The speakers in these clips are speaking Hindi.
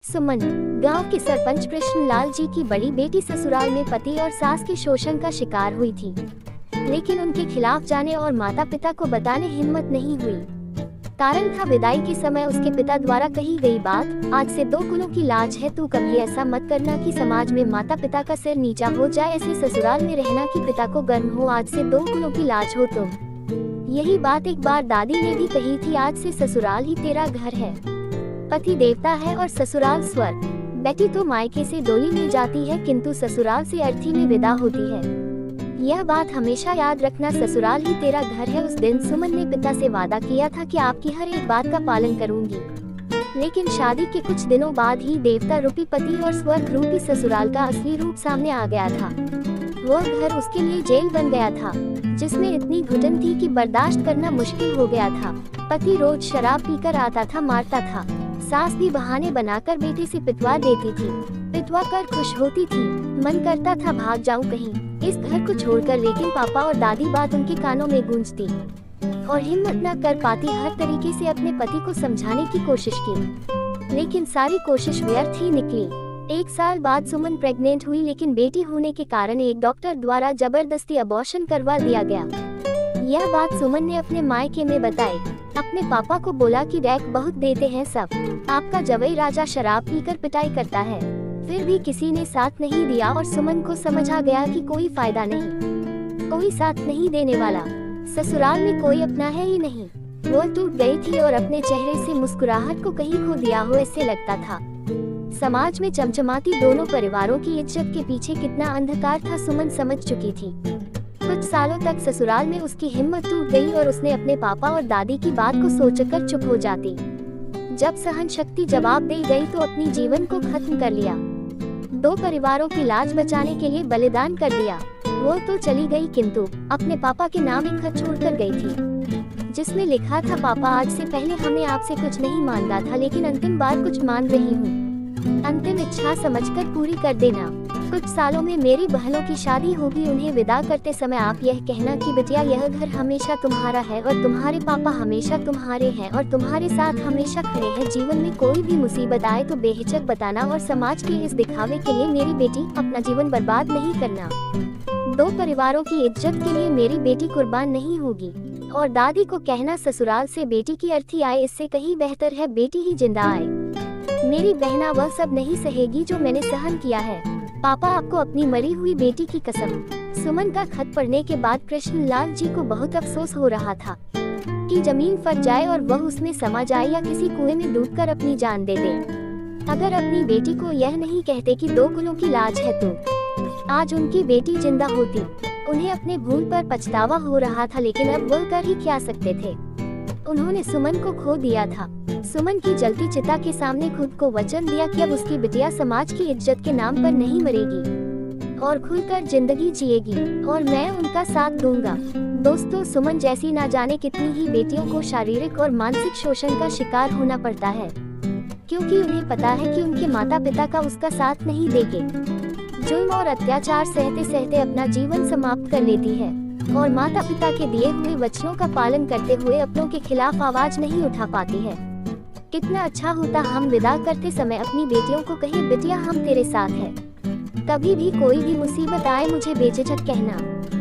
सुमन गांव के सरपंच कृष्णलाल जी की बड़ी बेटी ससुराल में पति और सास के शोषण का शिकार हुई थी, लेकिन उनके खिलाफ जाने और माता पिता को बताने हिम्मत नहीं हुई। कारण था विदाई के समय उसके पिता द्वारा कही गई बात, आज से 2 कुलों की लाज है, तू कभी ऐसा मत करना कि समाज में माता पिता का सिर नीचा हो जाए, ऐसे ससुराल में रहना कि पिता को गर्व हो, आज से 2 कुलों की लाज हो तुम। यही बात एक बार दादी ने भी कही थी, आज से ससुराल ही तेरा घर है, पति देवता है और ससुराल स्वर्ग। बेटी तो मायके से डोली में जाती है किंतु ससुराल से अर्थी में विदा होती है। यह बात हमेशा याद रखना, ससुराल ही तेरा घर है। उस दिन सुमन ने पिता से वादा किया था कि आपकी हर एक बात का पालन करूंगी, लेकिन शादी के कुछ दिनों बाद ही देवता रूपी पति और स्वर्ग रूपी ससुराल का असली रूप सामने आ गया था। वह घर उसके लिए जेल बन गया था, जिसमें इतनी घुटन थी कि बर्दाश्त करना मुश्किल हो गया था। पति रोज शराब पीकर आता था, मारता था। सास भी बहाने बनाकर बेटे से पिटवा देती थी, पिटवा कर खुश होती थी। मन करता था भाग जाऊं कहीं इस घर को छोड़कर, लेकिन पापा और दादी बात उनके कानों में गूंजती और हिम्मत न कर पाती। हर तरीके से अपने पति को समझाने की कोशिश की, लेकिन सारी कोशिश व्यर्थ ही निकली। 1 साल बाद सुमन प्रेग्नेंट हुई, लेकिन बेटी होने के कारण एक डॉक्टर द्वारा जबरदस्ती अबॉर्शन करवा दिया गया। यह बात सुमन ने अपने मायके में बताई। अपने पापा को बोला कि रैक बहुत देते हैं सब, आपका जवई राजा शराब पीकर पिटाई करता है। फिर भी किसी ने साथ नहीं दिया और सुमन को समझ आ गया कि कोई फायदा नहीं, कोई साथ नहीं देने वाला, ससुराल में कोई अपना है ही नहीं। वो टूट गई थी और अपने चेहरे से मुस्कुराहट को कहीं खो दिया हो ऐसे लगता था। समाज में चमचमाती दोनों परिवारों की इज्जत के पीछे कितना अंधकार था सुमन समझ चुकी थी। कुछ सालों तक ससुराल में उसकी हिम्मत टूट गई और उसने अपने पापा और दादी की बात को सोचकर चुप हो जाती। जब सहन शक्ति जवाब दे गई तो अपनी जीवन को खत्म कर लिया। 2 परिवारों की लाज बचाने के लिए बलिदान कर दिया। वो तो चली गई किंतु अपने पापा के नाम एक खत छोड़कर गई थी, जिसमें लिखा था, पापा आज से पहले हमने आपसे कुछ नहीं मांगा था, लेकिन अंतिम बार कुछ मांग रही हूँ, अंतिम इच्छा समझकर पूरी कर देना। कुछ सालों में मेरी बहनों की शादी होगी, उन्हें विदा करते समय आप यह कहना कि बिटिया यह घर हमेशा तुम्हारा है और तुम्हारे पापा हमेशा तुम्हारे हैं और तुम्हारे साथ हमेशा खड़े हैं। जीवन में कोई भी मुसीबत आए तो बेहिचक बताना और समाज के इस दिखावे के लिए मेरी बेटी अपना जीवन बर्बाद नहीं करना। 2 परिवारों की इज्जत के लिए मेरी बेटी कुर्बान नहीं होगी। और दादी को कहना, ससुराल से बेटी की अर्थी आए, इससे कहीं बेहतर है बेटी ही जिंदा आए। मेरी बहना वह सब नहीं सहेगी जो मैंने सहन किया है। पापा आपको अपनी मरी हुई बेटी की कसम। सुमन का खत पढ़ने के बाद कृष्णलाल जी को बहुत अफसोस हो रहा था कि जमीन फट जाए और वह उसमें समा जाए या किसी कुएं में डूबकर अपनी जान दे दे। अगर अपनी बेटी को यह नहीं कहते कि 2 कुलों की लाज है तो आज उनकी बेटी जिंदा होती। उन्हें अपने भूल पर पछतावा हो रहा था, लेकिन अब वह कर ही क्या सकते थे। उन्होंने सुमन को खो दिया था। सुमन की जलती चिता के सामने खुद को वचन दिया कि अब उसकी बिटिया समाज की इज्जत के नाम पर नहीं मरेगी और खुलकर जिंदगी जिएगी और मैं उनका साथ दूंगा। दोस्तों, सुमन जैसी ना जाने कितनी ही बेटियों को शारीरिक और मानसिक शोषण का शिकार होना पड़ता है, क्योंकि उन्हें पता है कि उनके माता पिता का उसका साथ नहीं देंगे। जुल्म और अत्याचार सहते सहते अपना जीवन समाप्त कर लेती है और माता पिता के दिए हुए वचनों का पालन करते हुए अपनों के खिलाफ आवाज नहीं उठा पाती है। कितना अच्छा होता हम विदा करते समय अपनी बेटियों को कहें, बिटिया हम तेरे साथ हैं, कभी भी कोई भी मुसीबत आए मुझे बेझिझक कहना,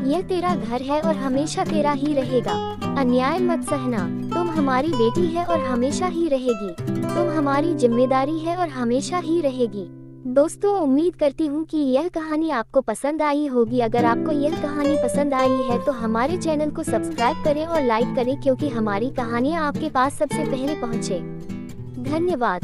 यह तेरा घर है और हमेशा तेरा ही रहेगा, अन्याय मत सहना, तुम हमारी बेटी है और हमेशा ही रहेगी, तुम हमारी जिम्मेदारी है और हमेशा ही रहेगी। दोस्तों, उम्मीद करती हूँ कि यह कहानी आपको पसंद आई होगी। अगर आपको यह कहानी पसंद आई है तो हमारे चैनल को सब्सक्राइब करें और लाइक करें, क्योंकि हमारी कहानियाँ आपके पास सबसे पहले पहुँचे। धन्यवाद।